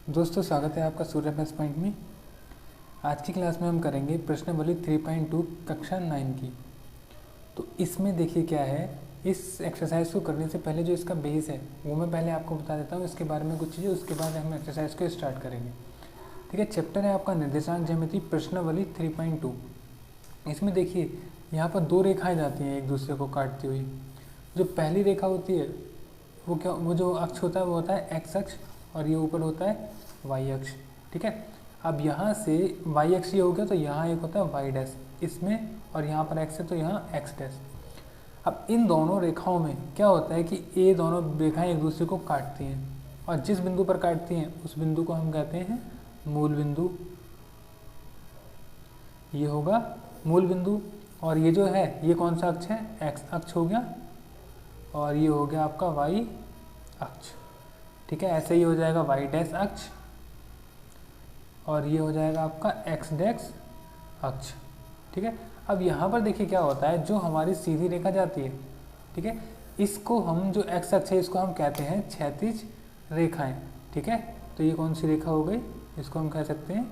दोस्तों स्वागत है आपका सूर्य प्लस पॉइंट में। आज की क्लास में हम करेंगे प्रश्नावली 3.2 कक्षा 9 की। तो इसमें देखिए क्या है, इस एक्सरसाइज को करने से पहले जो इसका बेस है वो मैं पहले आपको बता देता हूँ, इसके बारे में कुछ चीज़ें, उसके बाद हम एक्सरसाइज को स्टार्ट करेंगे। ठीक है, चैप्टर है आपका निर्देशांक ज्यामिति प्रश्नावली 3.2। इसमें देखिए यहाँ पर दो रेखाएँ जाती हैं एक दूसरे को काटती हुई। जो पहली रेखा होती है वो जो अक्ष होता है वो होता है एक्स अक्ष और ये ऊपर होता है वाई अक्ष। ठीक है, अब यहाँ से वाई अक्ष ये हो गया तो यहाँ एक होता है वाई डैश इसमें, और यहाँ पर एक्स है तो यहाँ एक्स डैश। अब इन दोनों रेखाओं में क्या होता है कि ये दोनों रेखाएं एक दूसरे को काटती हैं, और जिस बिंदु पर काटती हैं उस बिंदु को हम कहते हैं मूल बिंदु। ये होगा मूल बिंदु, और ये जो है ये कौन सा अक्ष है, एक्स अक्ष हो गया, और ये हो गया आपका वाई अक्ष। ठीक है, ऐसे ही हो जाएगा वाई डैश अक्ष, और ये हो जाएगा आपका एक्स डैश अक्ष। ठीक है, अब यहाँ पर देखिए क्या होता है, जो हमारी सीधी रेखा जाती है, ठीक है, इसको हम जो एक्स अक्ष है इसको हम कहते हैं क्षैतिज रेखाएं। ठीक है, तो ये कौन सी रेखा हो गई, इसको हम कह सकते हैं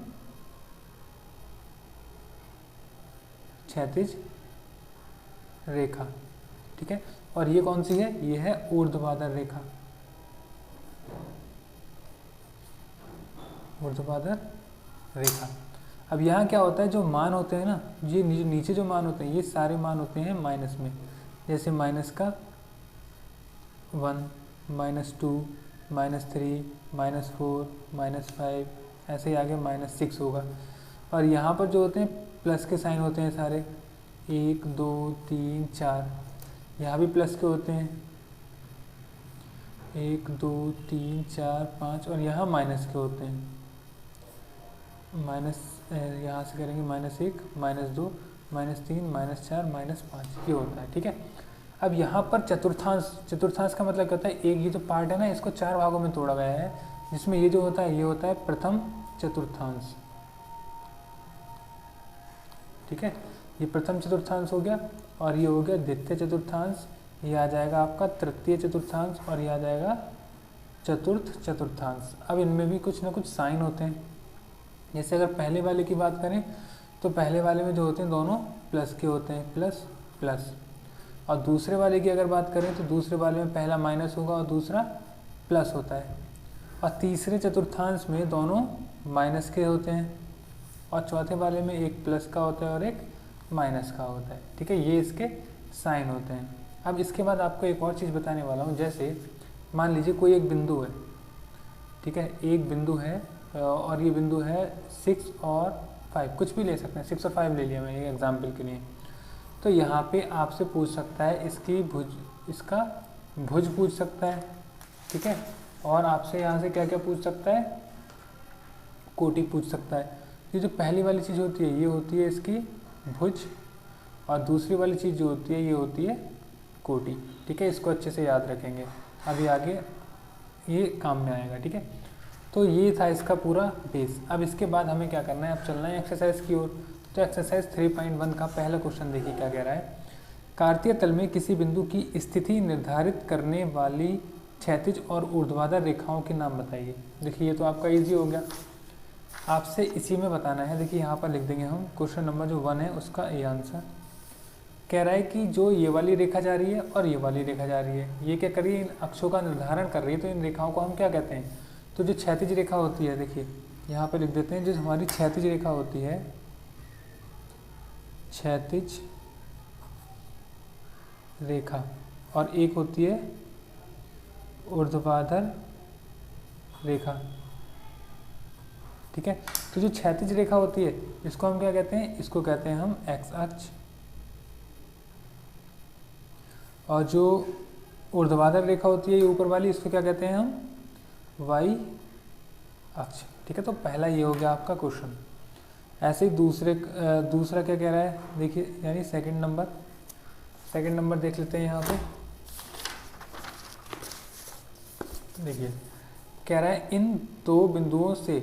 क्षैतिज रेखा। ठीक है, और ये कौन सी है, ये है ऊर्ध्वाधर रेखा, ऊर्ध्वाधर रेखा। अब यहाँ क्या होता है, जो मान होते हैं ना, ये नीचे जो मान होते हैं ये सारे मान होते हैं माइनस में, जैसे माइनस का 1, -2, -3, -4, -5, ऐसे ही आगे -6 होगा। और यहाँ पर जो होते हैं प्लस के साइन होते हैं सारे, 1, 2, 3, 4, यहाँ भी प्लस के होते हैं 1, 2, 3, 4, 5, और यहाँ माइनस के होते हैं माइनस, यहाँ से करेंगे -1, -2, -3, -4, -5, ये होता है। ठीक है, अब यहाँ पर चतुर्थांश, चतुर्थांश का मतलब क्या होता है, एक ये जो पार्ट है ना इसको 4 भागों में तोड़ा गया है, जिसमें ये जो होता है ये होता है प्रथम चतुर्थांश। ठीक है, ये प्रथम चतुर्थांश हो गया, और ये हो गया द्वितीय चतुर्थांश, ये आ जाएगा आपका तृतीय चतुर्थांश, और ये आ जाएगा चतुर्थ चतुर्थांश। अब इनमें भी कुछ ना कुछ साइन होते हैं, जैसे अगर पहले वाले की बात करें तो पहले वाले में जो होते हैं दोनों प्लस के होते हैं, प्लस प्लस। और दूसरे वाले की अगर बात करें तो दूसरे वाले में पहला माइनस होगा और दूसरा प्लस होता है, और तीसरे चतुर्थांश में दोनों माइनस के होते हैं, और चौथे वाले में एक प्लस का होता है और एक माइनस का होता है। ठीक है, ये इसके साइन होते हैं। अब इसके बाद आपको एक और चीज़ बताने वाला हूँ, जैसे मान लीजिए कोई एक बिंदु है, ठीक है, एक बिंदु है, और ये बिंदु है 6 और 5, कुछ भी ले सकते हैं, 6 और 5 ले लिया मैंने एग्जाम्पल के लिए। तो यहाँ पे आपसे पूछ सकता है इसकी भुज, इसका भुज पूछ सकता है। ठीक है, और आपसे यहाँ से क्या क्या पूछ सकता है, कोटि पूछ सकता है। ये जो पहली वाली चीज़ होती है ये होती है इसकी भुज, और दूसरी वाली चीज़ जो होती है ये होती है कोटि। ठीक है, इसको अच्छे से याद रखेंगे, अभी आगे ये काम में आएगा। ठीक है, तो ये था इसका पूरा बेस। अब इसके बाद हमें क्या करना है, अब चलना है एक्सरसाइज की ओर। तो एक्सरसाइज 3.1 का पहला क्वेश्चन देखिए क्या कह रहा है, कार्तीय तल में किसी बिंदु की स्थिति निर्धारित करने वाली क्षैतिज और ऊर्ध्वाधर रेखाओं के नाम बताइए। देखिए ये तो आपका इजी हो गया, आपसे इसी में बताना है। देखिए यहाँ पर लिख देंगे हम क्वेश्चन नंबर जो 1 है उसका ए आंसर। कह रहा है कि जो ये वाली रेखा जा रही है और ये वाली रेखा जा रही है, ये क्या कर रही है, इन अक्षों का निर्धारण कर रही है। तो इन रेखाओं को हम क्या कहते हैं, तो जो क्षैतिज रेखा होती है, देखिए यहाँ पे लिख देते हैं, जो हमारी क्षैतिज रेखा होती है, क्षैतिज रेखा, और एक होती है ऊर्ध्वाधर रेखा। ठीक है, तो जो क्षैतिज रेखा होती है इसको हम क्या कहते हैं, इसको कहते हैं हम एक्स अक्ष, और जो ऊर्ध्वाधर रेखा होती है ये ऊपर वाली, इसको क्या कहते हैं हम वाई अक्ष। ठीक है, तो पहला ये हो गया आपका क्वेश्चन। ऐसे ही दूसरा क्या कह रहा है, देखिए यानी सेकंड नंबर देख लेते हैं यहाँ पे। देखिए कह रहा है इन दो बिंदुओं से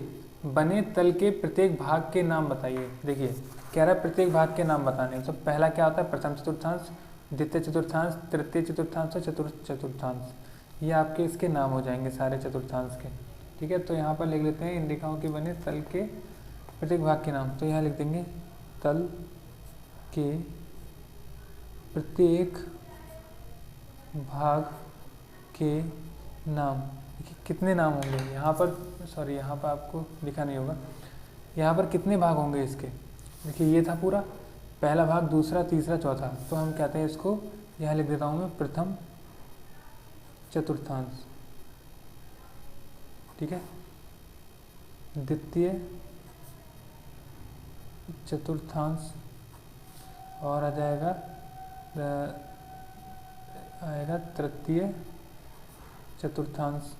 बने तल के प्रत्येक भाग के नाम बताइए। देखिए कह रहा है प्रत्येक भाग के नाम बताने। तो पहला क्या होता है, प्रथम चतुर्थांश, द्वितीय चतुर्थांश, तृतीय चतुर्थांश और चतुर्थ चतुर्थांश। ये आपके इसके नाम हो जाएंगे सारे चतुर्थांश के। ठीक है। तो यहाँ पर लिख लेते हैं इन रेखाओं के बने तल के प्रत्येक भाग के नाम। तो यहाँ लिख देंगे तल के प्रत्येक भाग के नाम। देखिए कितने नाम होंगे यहाँ पर, सॉरी यहाँ पर आपको लिखा नहीं होगा, यहाँ पर कितने भाग होंगे इसके। देखिए ये था पूरा पहला भाग, दूसरा, तीसरा, चौथा। तो हम कहते हैं इसको, यहाँ लिख देता हूँ मैं प्रथम चतुर्थांश, ठीक है। द्वितीय चतुर्थांश और आ जाएगा तृतीय चतुर्थांश,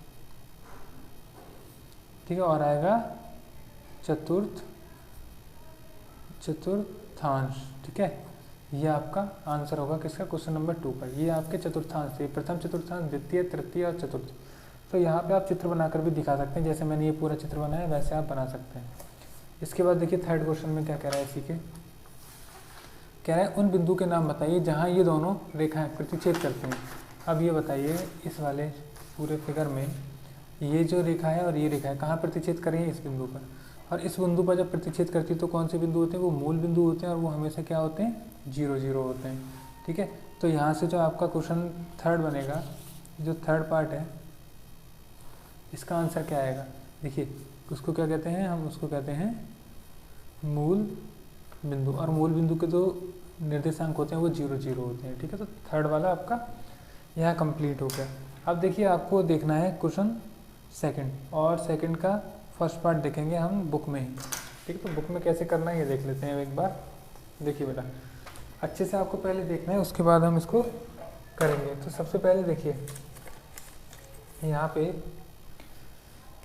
ठीक है। और आएगा चतुर्थांश, ठीक है। ये आपका आंसर होगा किसका, क्वेश्चन नंबर 2 का। ये आपके चतुर्थांश थे, प्रथम चतुर्थांश, द्वितीय, तृतीय और चतुर्थ। तो यहाँ पे आप चित्र बनाकर भी दिखा सकते हैं, जैसे मैंने ये पूरा चित्र बनाया वैसे आप बना सकते हैं। इसके बाद देखिए थर्ड क्वेश्चन में क्या कह रहा है, इसी के कह रहा है उन बिंदु के नाम बताइए जहाँ ये दोनों रेखाएं प्रतिच्छेद करती हैं। अब ये बताइए इस वाले पूरे फिगर में ये जो रेखा है और ये रेखा है कहाँ प्रतिच्छेद कर रही है, इस बिंदु पर। और इस बिंदु पर जब प्रतिच्छेद करती है तो कौन से बिंदु होते हैं, वो मूल बिंदु होते हैं और वो हमेशा क्या होते हैं, 0 0 होते हैं, ठीक है। तो यहाँ से जो आपका क्वेश्चन थर्ड बनेगा, जो थर्ड पार्ट है इसका आंसर क्या आएगा। देखिए उसको क्या कहते हैं, हम उसको कहते हैं मूल बिंदु। और मूल बिंदु के जो निर्देशांक होते हैं वो 0 0 होते हैं, ठीक है। तो थर्ड वाला आपका यहाँ कंप्लीट हो गया। अब देखिए आपको देखना है क्वेश्चन सेकंड, और सेकंड का फर्स्ट पार्ट देखेंगे हम बुक में ही, ठीक है। तो बुक में कैसे करना है ये देख लेते हैं एक बार। देखिए बेटा अच्छे से आपको पहले देखना है, उसके बाद हम इसको करेंगे। तो सबसे पहले देखिए यहाँ पे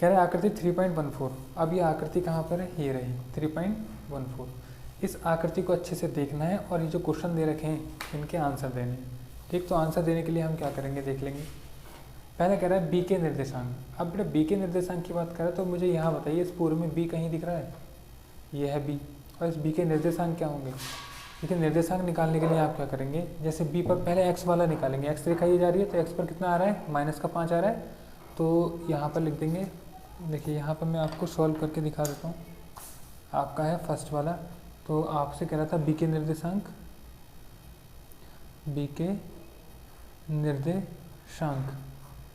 कह रहे हैं आकृति 3.14। अब ये आकृति कहाँ पर है, ये रही 3.14। इस आकृति को अच्छे से देखना है और ये जो क्वेश्चन दे रखे हैं इनके आंसर देने हैं, ठीक। तो आंसर देने के लिए हम क्या करेंगे देख लेंगे। पहले कह रहा है बी के निर्देशांक। अब बेटा बी के निर्देशांक की बात करें तो मुझे यहाँ बताइए इस पूरे में बी कहीं दिख रहा है, ये है बी। और इस बी के निर्देशांक क्या होंगे, देखिए निर्देशांक निकालने के लिए आप क्या करेंगे, जैसे बी पर पहले एक्स वाला निकालेंगे। एक्स रेखा ये जा रही है तो एक्स पर कितना आ रहा है, -5 आ रहा है। तो यहाँ पर लिख देंगे, देखिए यहाँ पर मैं आपको सॉल्व करके दिखा देता हूँ। आपका है फर्स्ट वाला, तो आपसे कह रहा था बी के निर्देशांक, बी के निर्देशांक।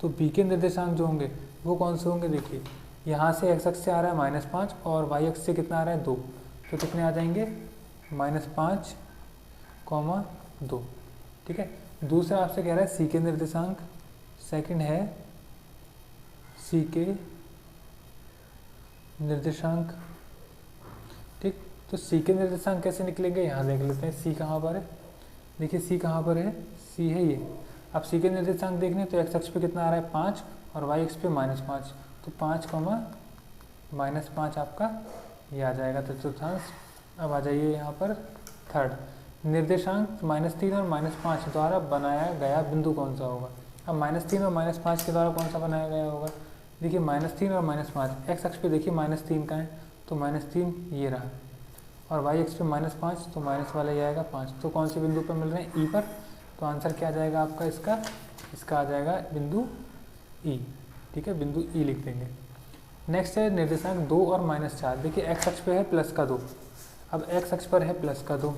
तो बी के निर्देशांक जो होंगे वो कौन से होंगे, देखिए यहाँ से एक्स अक्ष से आ रहा है -5 और वाई अक्ष से कितना आ रहा है 2। तो कितने आ जाएंगे, -5, 2, ठीक है। दूसरा आपसे कह रहा है सी के निर्देशांक, सेकंड है सी के निर्देशांक, ठीक। तो सी के निर्देशांक कैसे निकलेंगे, यहाँ देख लेते हैं सी कहाँ पर है। देखिए सी कहाँ पर है, सी है ये। अब सी के निर्देशांक देखने तो एक्स अक्ष पे कितना आ रहा है 5 और वाई अक्ष पे -5। तो 5, -5 आपका ये आ जाएगा चतुर्थांश। अब आ जाइए यहाँ पर थर्ड, निर्देशांक -3 और -5 द्वारा बनाया गया बिंदु कौन सा होगा। अब -3 और -5 के द्वारा कौन सा बनाया गया होगा, देखिए -3 और -5, एक्स अक्ष पे देखिए -3 का है तो -3 ये रहा, और वाई अक्ष पे -5 तो माइनस वाला ये आएगा 5। तो कौन से बिंदु पर मिल रहे हैं, ई पर। तो आंसर क्या आ जाएगा आपका इसका आ जाएगा बिंदु ई, ठीक है, बिंदु ई लिख देंगे। नेक्स्ट है निर्देशांक 2 और -4। देखिए एक्स अक्ष पे है प्लस का 2, अब एक्स अक्ष पर है प्लस का 2,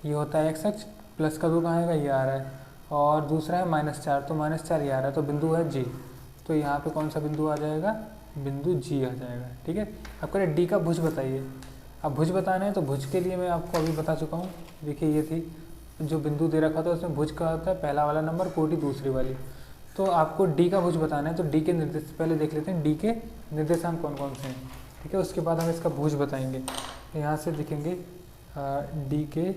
ये होता है एक्स अक्ष, प्लस का 2 कहाँ आएगा, ये आ रहा है। और दूसरा है -4, तो -4 ये आ रहा है, तो बिंदु है जी। तो यहाँ पे कौन सा बिंदु आ जाएगा, बिंदु जी आ जाएगा, ठीक है। अब करें डी का भुज बताइए। अब भुज बताना है तो भुज के लिए मैं आपको अभी बता चुका हूँ। देखिए ये थी जो बिंदु दे रखा था उसमें भुज का होता है पहला वाला नंबर, कोटि दूसरी वाली। तो आपको डी का भुज बताना है तो डी के निर्देश पहले देख लेते हैं, डी के निर्देशांक कौन कौन से हैं, ठीक है। उसके बाद हम इसका भुज बताएंगे। तो यहाँ से दिखेंगे डी के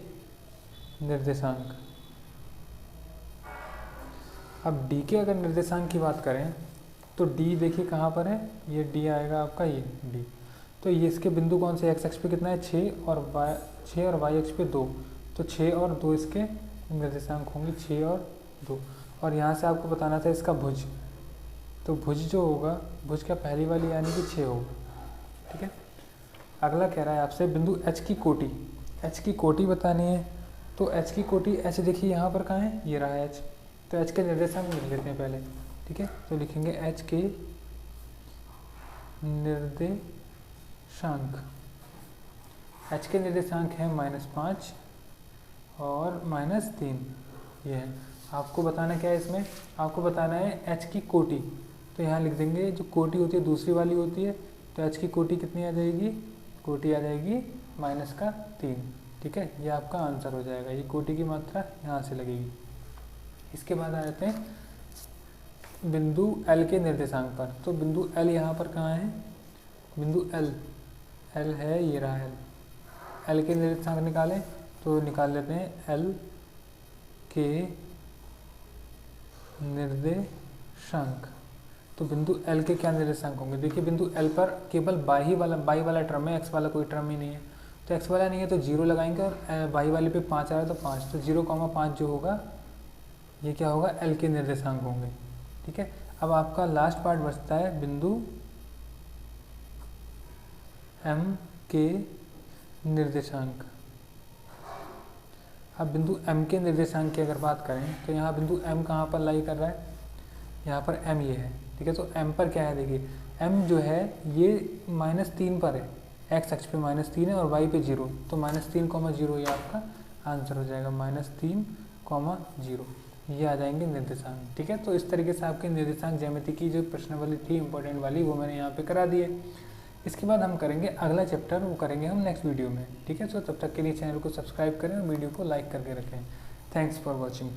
निर्देशांक। अब डी के अगर निर्देशांक की बात करें तो डी देखिए कहाँ पर है, ये डी आएगा आपका, ये डी। तो ये इसके बिंदु कौन से, एक्स अक्ष पे कितना है 6 और वाई अक्ष पे 2। तो 6 और 2 इसके निर्देशांक होंगे, 6 और 2। और यहाँ से आपको बताना था इसका भुज। तो भुज जो होगा, भुज का पहली वाली यानी कि 6 होगा, ठीक है। अगला कह रहा है आपसे बिंदु एच की कोटि, एच की कोटि बतानी है। तो एच की कोटि, एच देखिए यहाँ पर कहाँ है, ये रहा एच। तो एच के निर्देशांक लिख लेते हैं पहले, ठीक है। तो लिखेंगे एच के निर्देशांक। h के निर्देशांक है -5 और -3, ये है। आपको बताना क्या है इसमें, आपको बताना है h की कोटि। तो यहाँ लिख देंगे, जो कोटि होती है दूसरी वाली होती है, तो h की कोटि कितनी आ जाएगी, कोटि आ जाएगी -3। ठीक है, ये आपका आंसर हो जाएगा। ये कोटि की मात्रा यहाँ से लगेगी। इसके बाद आ जाते हैं बिंदु L के निर्देशांक पर। तो बिंदु L यहाँ पर कहाँ है, बिंदु L है, ये रहा L के निर्देशांक निकालें, तो निकाल लेते हैं L के निर्देशांक। तो बिंदु L के क्या निर्देशांक होंगे, देखिए बिंदु L पर केवल बाई वाला टर्म है, x वाला कोई टर्म ही नहीं है। तो x वाला नहीं है तो 0 लगाएंगे, और बाई वाले पे 5 आ रहा है तो 5, तो 0,5 जो होगा ये क्या होगा, L के निर्देशांक होंगे। ठीक है, अब आपका लास्ट पार्ट बचता है बिंदु M के निर्देशांक। अब बिंदु M के निर्देशांक की अगर बात करें तो यहाँ बिंदु M कहाँ पर लाई कर रहा है, यहाँ पर M ये है। ठीक है, तो M पर क्या है, देखिए M जो है ये -3 पर है, x अक्ष पे -3 है और y पे 0, तो -3,0 ये आपका आंसर हो जाएगा, -3,0 ये आ जाएंगे निर्देशांक। ठीक है, तो इस तरीके से आपके निर्देशांक ज्यामिति की जो प्रश्नावली थी इंपॉर्टेंट वाली, वो मैंने यहाँ पे करा दी है। इसके बाद हम करेंगे अगला चैप्टर, वो करेंगे हम नेक्स्ट वीडियो में। ठीक है, तो तब तक के लिए चैनल को सब्सक्राइब करें और वीडियो को लाइक करके रखें। Thanks for watching.